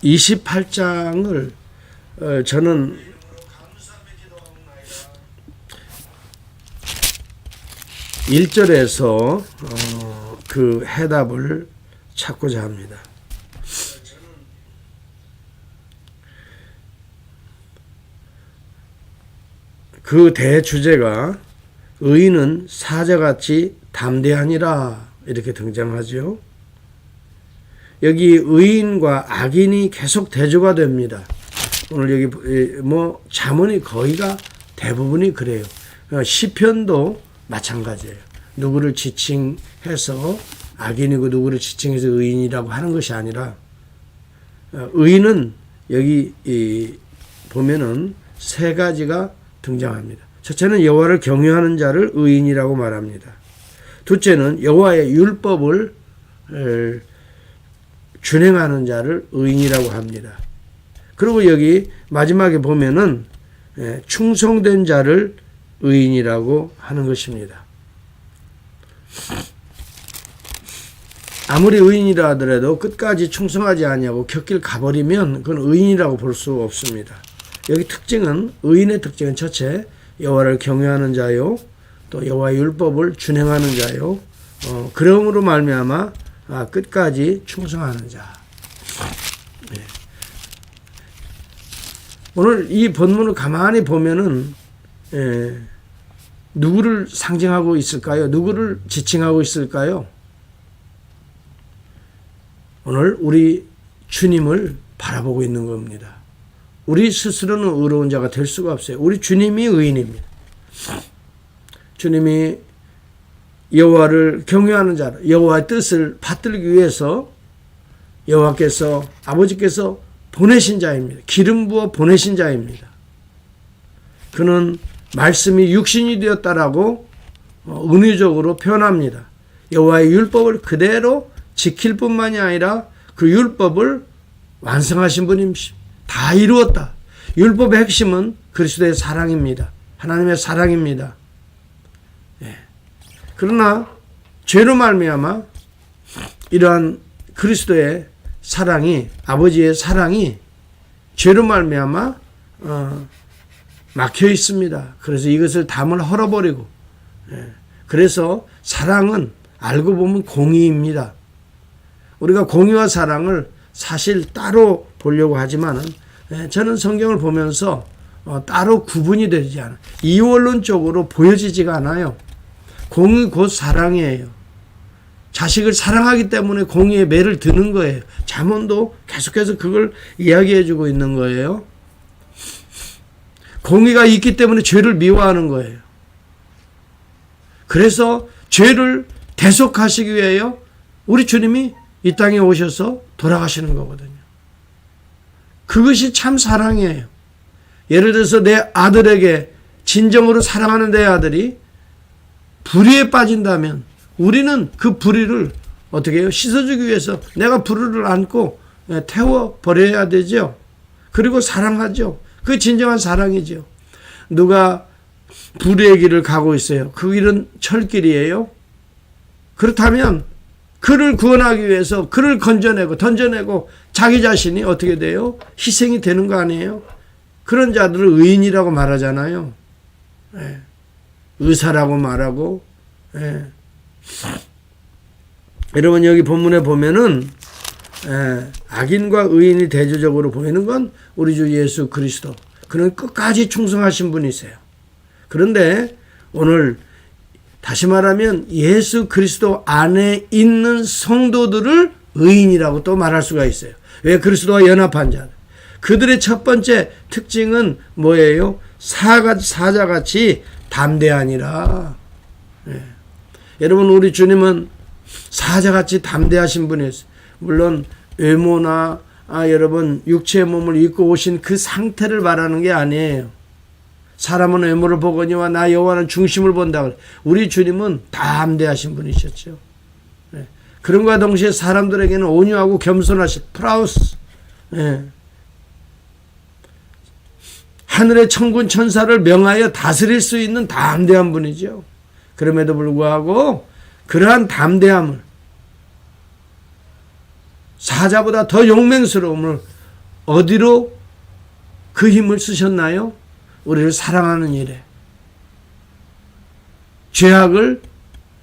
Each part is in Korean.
28장을 저는 (1절에서) 그 해답을 찾고자 합니다. 그 대주제가 의인은 사자같이 담대하니라 이렇게 등장하죠. 여기 의인과 악인이 계속 대조가 됩니다. 오늘 여기 잠언이 거의가 대부분이 그래요. 시편도 마찬가지예요. 누구를 지칭해서 악인이고 누구를 지칭해서 의인이라고 하는 것이 아니라 의인은 여기 보면은 세 가지가 등장합니다. 첫째는 여호와를 경외하는 자를 의인이라고 말합니다. 둘째는 여호와의 율법을 준행하는 자를 의인이라고 합니다. 그리고 여기 마지막에 보면은 충성된 자를 의인이라고 하는 것입니다. 아무리 의인이라 하더라도 끝까지 충성하지 아니하고 곁길 가버리면 그건 의인이라고 볼 수 없습니다. 여기 특징은 의인의 특징은 첫째 여호와를 경외하는 자요, 또 여호와의 율법을 준행하는 자요, 그러므로 말미암아 끝까지 충성하는 자. 네. 오늘 이 본문을 가만히 보면은 누구를 상징하고 있을까요? 누구를 지칭하고 있을까요? 오늘 우리 주님을 바라보고 있는 겁니다. 우리 스스로는 의로운 자가 될 수가 없어요. 우리 주님이 의인입니다. 주님이 여호와를 경외하는 자, 여호와의 뜻을 받들기 위해서 여호와께서 아버지께서 보내신 자입니다. 기름 부어 보내신 자입니다. 그는 말씀이 육신이 되었다라고 은유적으로 표현합니다. 여호와의 율법을 그대로 지킬 뿐만이 아니라 그 율법을 완성하신 분입니다. 다 이루었다. 율법의 핵심은 그리스도의 사랑입니다. 하나님의 사랑입니다. 예. 그러나 죄로 말미암아 이러한 그리스도의 사랑이, 아버지의 사랑이 죄로 말미암아 막혀 있습니다. 그래서 이것을 담을 헐어버리고, 그래서 사랑은 알고 보면 공의입니다. 우리가 공의와 사랑을 사실 따로 보려고 하지만은 저는 성경을 보면서 따로 구분이 되지 않아요. 이원론적으로 보여지지가 않아요. 공의 곧 사랑이에요. 자식을 사랑하기 때문에 공의의 매를 드는 거예요. 잠언도 계속해서 그걸 이야기해 주고 있는 거예요. 공의가 있기 때문에 죄를 미워하는 거예요. 그래서 죄를 대속하시기 위하여 우리 주님이 이 땅에 오셔서 돌아가시는 거거든요. 그것이 참 사랑이에요. 예를 들어서 내 아들에게 진정으로 사랑하는 내 아들이 불의에 빠진다면 우리는 그 불의를 어떻게 해요? 씻어주기 위해서 내가 불의를 안고 태워버려야 되죠. 그리고 사랑하죠. 그게 진정한 사랑이죠. 누가 불의의 길을 가고 있어요. 그 길은 철길이에요. 그렇다면 그를 구원하기 위해서 그를 건져내고 던져내고 자기 자신이 어떻게 돼요? 희생이 되는 거 아니에요? 그런 자들을 의인이라고 말하잖아요. 예. 의사라고 말하고. 예. 여러분 여기 본문에 보면은 악인과 의인이 대조적으로 보이는 건 우리 주 예수 그리스도. 그는 끝까지 충성하신 분이세요. 그런데 오늘 다시 말하면 예수 그리스도 안에 있는 성도들을 의인이라고 또 말할 수가 있어요. 왜? 그리스도와 연합한 자들. 그들의 첫 번째 특징은 뭐예요? 사자같이 담대하니라. 예. 여러분 우리 주님은 사자같이 담대하신 분이었어요. 물론 외모나 여러분 육체의 몸을 입고 오신 그 상태를 말하는 게 아니에요. 사람은 외모를 보거니와 나 여호와는 중심을 본다. 우리 주님은 담대하신 분이셨죠. 네. 그런과 동시에 사람들에게는 온유하고 겸손하신 프라우스. 네. 하늘의 천군 천사를 명하여 다스릴 수 있는 담대한 분이죠. 그럼에도 불구하고 그러한 담대함을 사자보다 더 용맹스러움을 어디로 그 힘을 쓰셨나요? 우리를 사랑하는 일에, 죄악을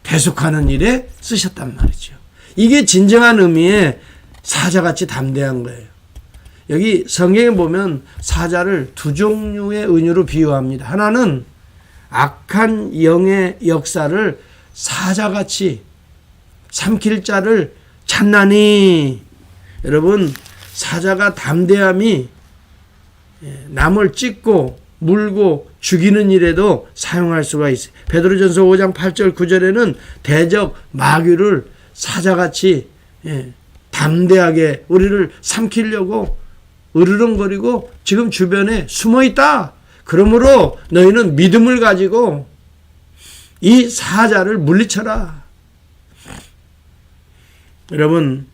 대속하는 일에 쓰셨단 말이죠. 이게 진정한 의미의 사자같이 담대한 거예요. 여기 성경에 보면 사자를 두 종류의 은유로 비유합니다. 하나는 악한 영의 역사를 사자같이 삼킬 자를 찾나니. 여러분, 사자가 담대함이 남을 찢고 물고 죽이는 일에도 사용할 수가 있어요. 베드로전서 5장 8절 9절에는 대적 마귀를 사자같이 담대하게 우리를 삼키려고 으르렁거리고 지금 주변에 숨어 있다. 그러므로 너희는 믿음을 가지고 이 사자를 물리쳐라. 여러분,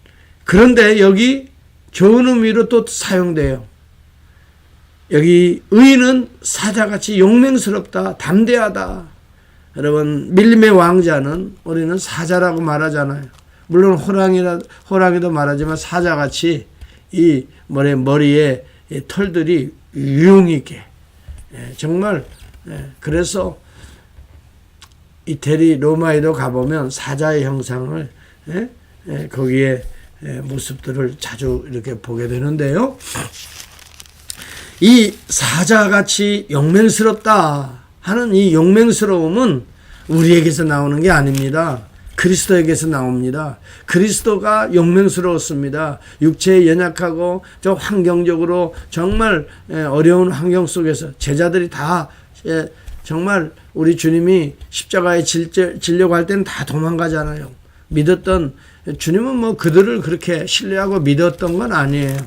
그런데 여기 좋은 의미로 또 사용돼요. 여기 의인은 사자같이 용맹스럽다, 담대하다. 여러분, 밀림의 왕자는 우리는 사자라고 말하잖아요. 물론 호랑이도 말하지만 사자같이 이 머리에 털들이 유용히 있게, 정말, 그래서 이태리 로마에도 가보면 사자의 형상을, 거기에 모습들을 자주 이렇게 보게 되는데요. 이 사자같이 용맹스럽다 하는 이 용맹스러움은 우리에게서 나오는 게 아닙니다. 그리스도에게서 나옵니다. 그리스도가 용맹스러웠습니다. 육체에 연약하고 저 환경적으로 정말 어려운 환경 속에서 제자들이 다 정말 우리 주님이 십자가에 지려고 할 때는 다 도망가잖아요. 믿었던 주님은 뭐 그들을 그렇게 신뢰하고 믿었던 건 아니에요.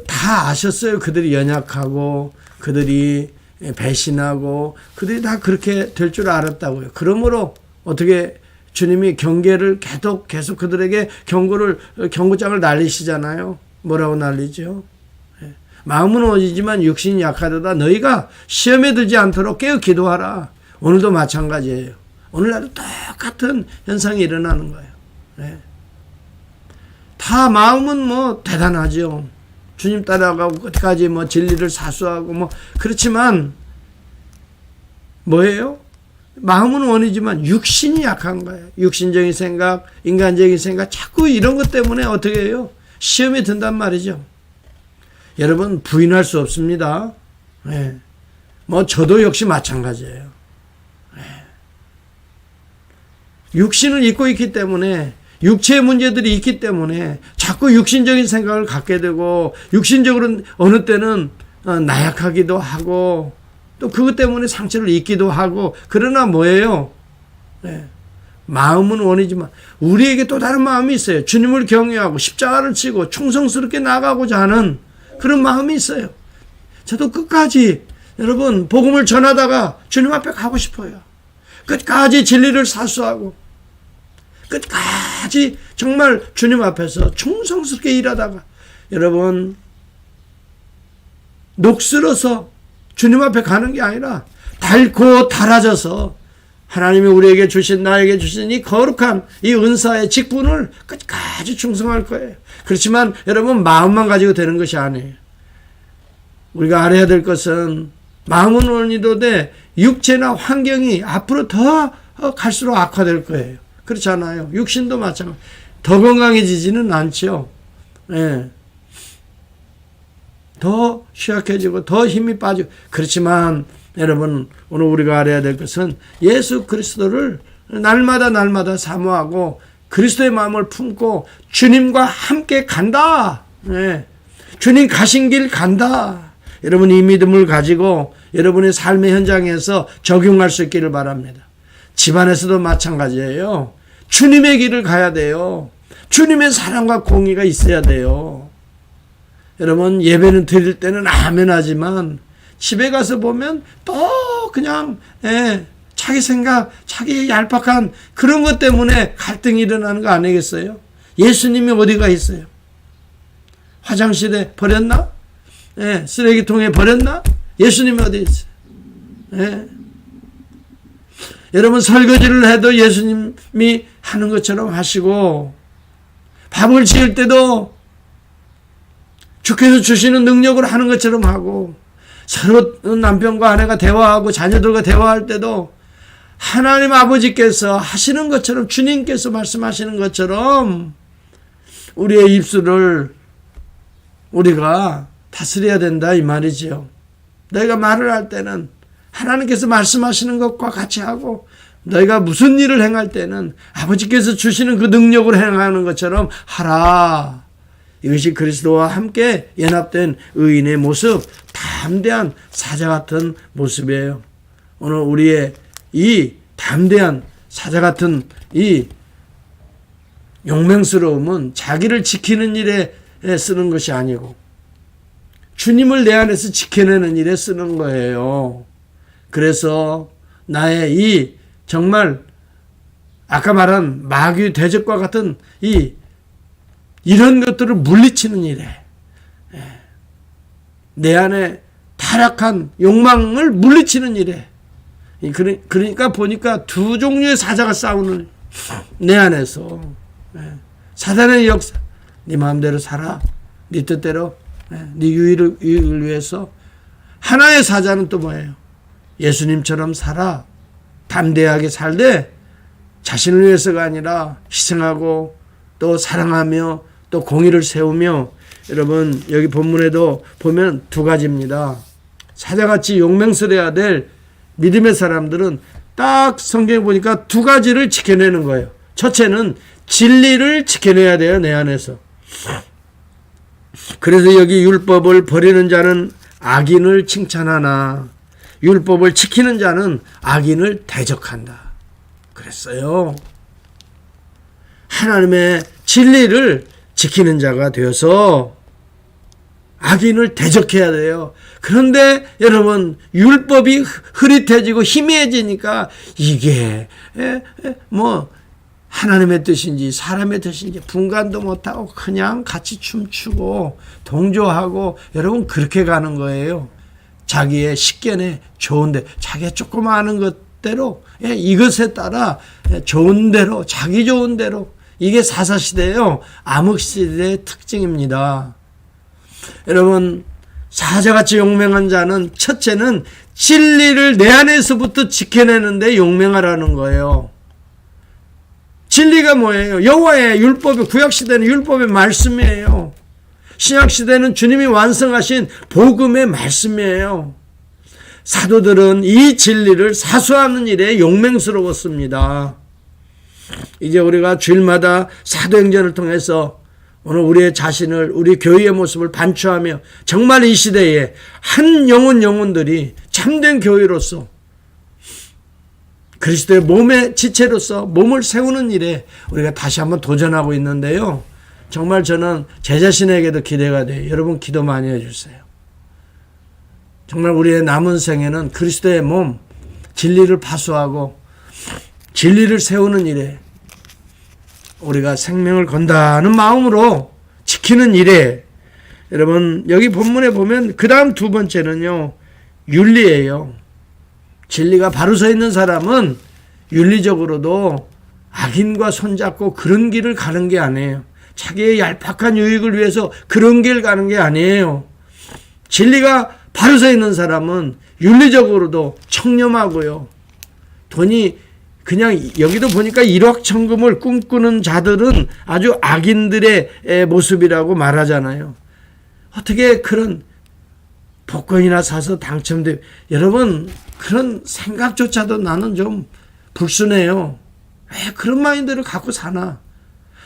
다 아셨어요. 그들이 연약하고 그들이 배신하고 그들이 다 그렇게 될 줄 알았다고요. 그러므로 어떻게 주님이 경계를 계속 그들에게 경고장을 날리시잖아요. 뭐라고 날리죠? 마음은 원이지만 육신이 약하도다. 너희가 시험에 들지 않도록 깨어 기도하라. 오늘도 마찬가지예요. 오늘날도 똑같은 현상이 일어나는 거예요. 다 마음은 뭐 대단하죠. 주님 따라가고 끝까지 뭐 진리를 사수하고 뭐 그렇지만 뭐예요? 마음은 원이지만 육신이 약한 거예요. 육신적인 생각, 인간적인 생각, 자꾸 이런 것 때문에 어떻게 해요? 시험에 든단 말이죠. 여러분, 부인할 수 없습니다. 뭐 저도 역시 마찬가지예요. 육신을 입고 있기 때문에, 육체의 문제들이 있기 때문에 자꾸 육신적인 생각을 갖게 되고, 육신적으로 어느 때는 나약하기도 하고, 또 그것 때문에 상처를 입기도 하고. 그러나 뭐예요? 마음은 원이지만 우리에게 또 다른 마음이 있어요. 주님을 경외하고 십자가를 지고 충성스럽게 나가고자 하는 그런 마음이 있어요. 저도 끝까지 여러분 복음을 전하다가 주님 앞에 가고 싶어요. 끝까지 진리를 사수하고 끝까지 정말 주님 앞에서 충성스럽게 일하다가 여러분 녹슬어서 주님 앞에 가는 게 아니라 닳고 달아져서 하나님이 우리에게 주신, 나에게 주신 이 거룩한 이 은사의 직분을 끝까지 충성할 거예요. 그렇지만 여러분 마음만 가지고 되는 것이 아니에요. 우리가 알아야 될 것은 마음은 원이로되 육체나 환경이 앞으로 더 갈수록 악화될 거예요. 그렇지 않아요? 육신도 마찬가지. 더 건강해지지는 않죠. 더 취약해지고 더 힘이 빠지고. 그렇지만 여러분 오늘 우리가 알아야 될 것은 예수 그리스도를 날마다 사모하고 그리스도의 마음을 품고 주님과 함께 간다. 주님 가신 길 간다. 여러분 이 믿음을 가지고 여러분의 삶의 현장에서 적용할 수 있기를 바랍니다. 집안에서도 마찬가지예요. 주님의 길을 가야 돼요. 주님의 사랑과 공의가 있어야 돼요. 여러분 예배는 드릴 때는 아멘 하지만 집에 가서 보면 또 그냥 자기 생각, 자기의 얄팍한 그런 것 때문에 갈등이 일어나는 거 아니겠어요? 예수님이 어디가 있어요? 화장실에 버렸나? 쓰레기통에 버렸나? 예수님이 어디 있어요? 여러분 설거지를 해도 예수님이 하는 것처럼 하시고 밥을 지을 때도 주께서 주시는 능력으로 하는 것처럼 하고, 서로 남편과 아내가 대화하고 자녀들과 대화할 때도 하나님 아버지께서 하시는 것처럼, 주님께서 말씀하시는 것처럼 우리의 입술을 우리가 다스려야 된다 이 말이지요. 너희가 말을 할 때는 하나님께서 말씀하시는 것과 같이 하고, 너희가 무슨 일을 행할 때는 아버지께서 주시는 그 능력으로 행하는 것처럼 하라. 이것이 그리스도와 함께 연합된 의인의 모습, 담대한 사자 같은 모습이에요. 오늘 우리의 이 담대한 사자 같은 이 용맹스러움은 자기를 지키는 일에 쓰는 것이 아니고 주님을 내 안에서 지켜내는 일에 쓰는 거예요. 그래서 나의 이 정말 아까 말한 마귀 대적과 같은 이런 것들을 물리치는 일에, 내 안에 타락한 욕망을 물리치는 일에, 그러니까 보니까 두 종류의 사자가 싸우는 내 안에서, 사단의 역사, 네 마음대로 살아, 네 뜻대로, 네 유익을 위해서. 하나의 사자는 또 뭐예요? 예수님처럼 살아, 담대하게 살되 자신을 위해서가 아니라 희생하고 또 사랑하며 또 공의를 세우며. 여러분 여기 본문에도 보면 두 가지입니다. 사자같이 용맹스러워야 될 믿음의 사람들은 딱 성경에 보니까 두 가지를 지켜내는 거예요. 첫째는 진리를 지켜내야 돼요, 내 안에서. 그래서 여기 율법을 버리는 자는 악인을 칭찬하나 율법을 지키는 자는 악인을 대적한다 그랬어요. 하나님의 진리를 지키는 자가 되어서 악인을 대적해야 돼요. 그런데 여러분 율법이 흐릿해지고 희미해지니까 이게 뭐 하나님의 뜻인지 사람의 뜻인지 분간도 못하고 그냥 같이 춤추고 동조하고, 여러분 그렇게 가는 거예요. 자기의 식견에 좋은데, 자기가 조금 아는 것대로, 이것에 따라 좋은 대로, 자기 좋은 대로. 이게 사사시대예요. 암흑시대의 특징입니다. 여러분 사자같이 용맹한 자는 첫째는 진리를 내 안에서부터 지켜내는데 용맹하라는 거예요. 진리가 뭐예요? 여호와의 율법의, 구약시대는 율법의 말씀이에요. 신약시대는 주님이 완성하신 복음의 말씀이에요. 사도들은 이 진리를 사수하는 일에 용맹스러웠습니다. 이제 우리가 주일마다 사도행전을 통해서 오늘 우리의 자신을, 우리 교회의 모습을 반추하며 정말 이 시대에 한 영혼들이 참된 교회로서 그리스도의 몸의 지체로서 몸을 세우는 일에 우리가 다시 한번 도전하고 있는데요. 정말 저는 제 자신에게도 기대가 돼요. 여러분 기도 많이 해주세요. 정말 우리의 남은 생에는 그리스도의 몸, 진리를 파수하고 진리를 세우는 일에 우리가 생명을 건다는 마음으로 지키는 일에, 여러분 여기 본문에 보면 그 다음 두 번째는요, 윤리예요. 진리가 바로 서 있는 사람은 윤리적으로도 악인과 손잡고 그런 길을 가는 게 아니에요. 자기의 얄팍한 유익을 위해서 그런 길 가는 게 아니에요. 진리가 바로 서 있는 사람은 윤리적으로도 청렴하고요. 돈이 그냥 여기도 보니까 일확천금을 꿈꾸는 자들은 아주 악인들의 모습이라고 말하잖아요. 어떻게 그런 복권이나 사서 당첨돼, 여러분 그런 생각조차도 나는 좀 불순해요. 왜 그런 마인드를 갖고 사나?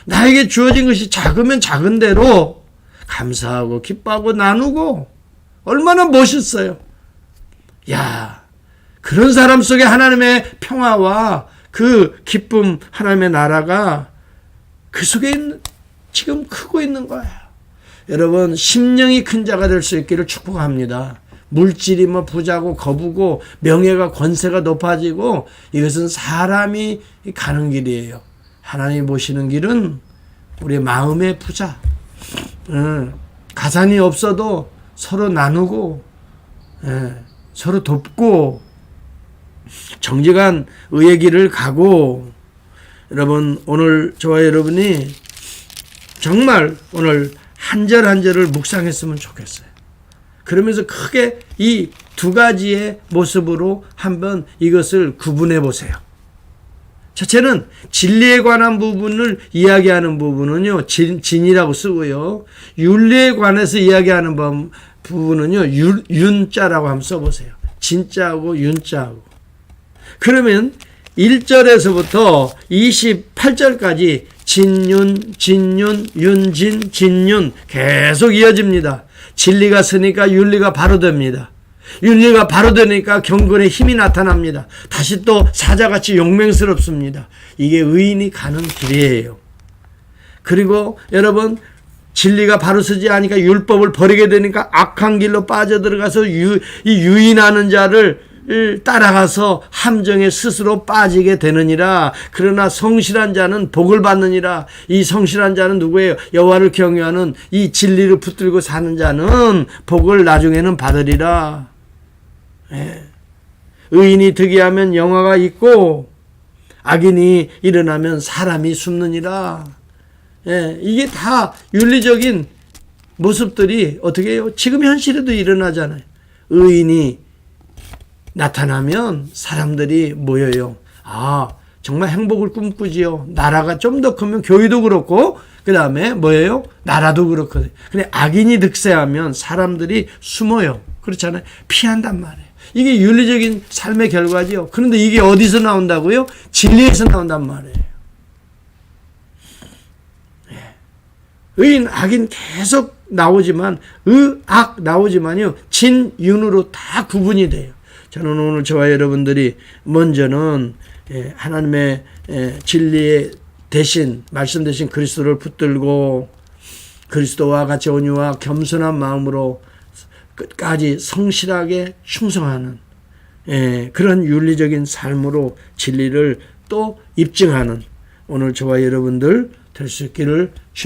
나에게 주어진 것이 작으면 작은 대로 감사하고 기뻐하고 나누고, 얼마나 멋있어요. 야, 그런 사람 속에 하나님의 평화와 그 기쁨, 하나님의 나라가 그 속에 지금 크고 있는 거예요. 여러분 심령이 큰 자가 될 수 있기를 축복합니다. 물질이 뭐 부자고 거부고 명예가 권세가 높아지고 이것은 사람이 가는 길이에요. 하나님이 보시는 길은 우리 마음의 부자, 가산이 없어도 서로 나누고 서로 돕고 정직한 의의 길을 가고. 여러분 오늘 저와 여러분이 정말 오늘 한 절 한 절을 묵상했으면 좋겠어요. 그러면서 크게 이 두 가지의 모습으로 한번 이것을 구분해 보세요. 첫째는 진리에 관한 부분을 이야기하는 부분은요, 진이라고 쓰고요. 윤리에 관해서 이야기하는 부분은요, 윤자라고 한번 써보세요. 진자하고 윤자하고. 그러면 1절에서부터 28절까지 진윤, 윤진, 진윤 계속 이어집니다. 진리가 서니까 윤리가 바로 됩니다. 윤리가 바로 되니까 경건의 힘이 나타납니다. 다시 또 사자같이 용맹스럽습니다. 이게 의인이 가는 길이에요. 그리고 여러분, 진리가 바로 서지 않으니까 율법을 버리게 되니까 악한 길로 빠져들어가서 이 유인하는 자를 따라가서 함정에 스스로 빠지게 되느니라. 그러나 성실한 자는 복을 받느니라. 이 성실한 자는 누구예요? 여호와를 경외하는 이 진리를 붙들고 사는 자는 복을 나중에는 받으리라. 예. 의인이 득이하면 영화가 있고 악인이 일어나면 사람이 숨느니라. 예. 이게 다 윤리적인 모습들이 어떻게 해요? 지금 현실에도 일어나잖아요. 의인이 나타나면 사람들이 모여요. 아, 정말 행복을 꿈꾸지요. 나라가 좀 더 크면 교회도 그렇고, 그 다음에 뭐예요? 나라도 그렇거든요. 근데 악인이 득세하면 사람들이 숨어요. 그렇잖아요. 피한단 말이에요. 이게 윤리적인 삶의 결과지요. 그런데 이게 어디서 나온다고요? 진리에서 나온단 말이에요. 의인, 악인 계속 나오지만, 악 나오지만요, 진, 윤으로 다 구분이 돼요. 저는 오늘 저와 여러분들이 먼저는 하나님의 진리의 대신, 말씀 대신 그리스도를 붙들고 그리스도와 같이 온유와 겸손한 마음으로 끝까지 성실하게 충성하는 그런 윤리적인 삶으로 진리를 또 입증하는 오늘 저와 여러분들 될 수 있기를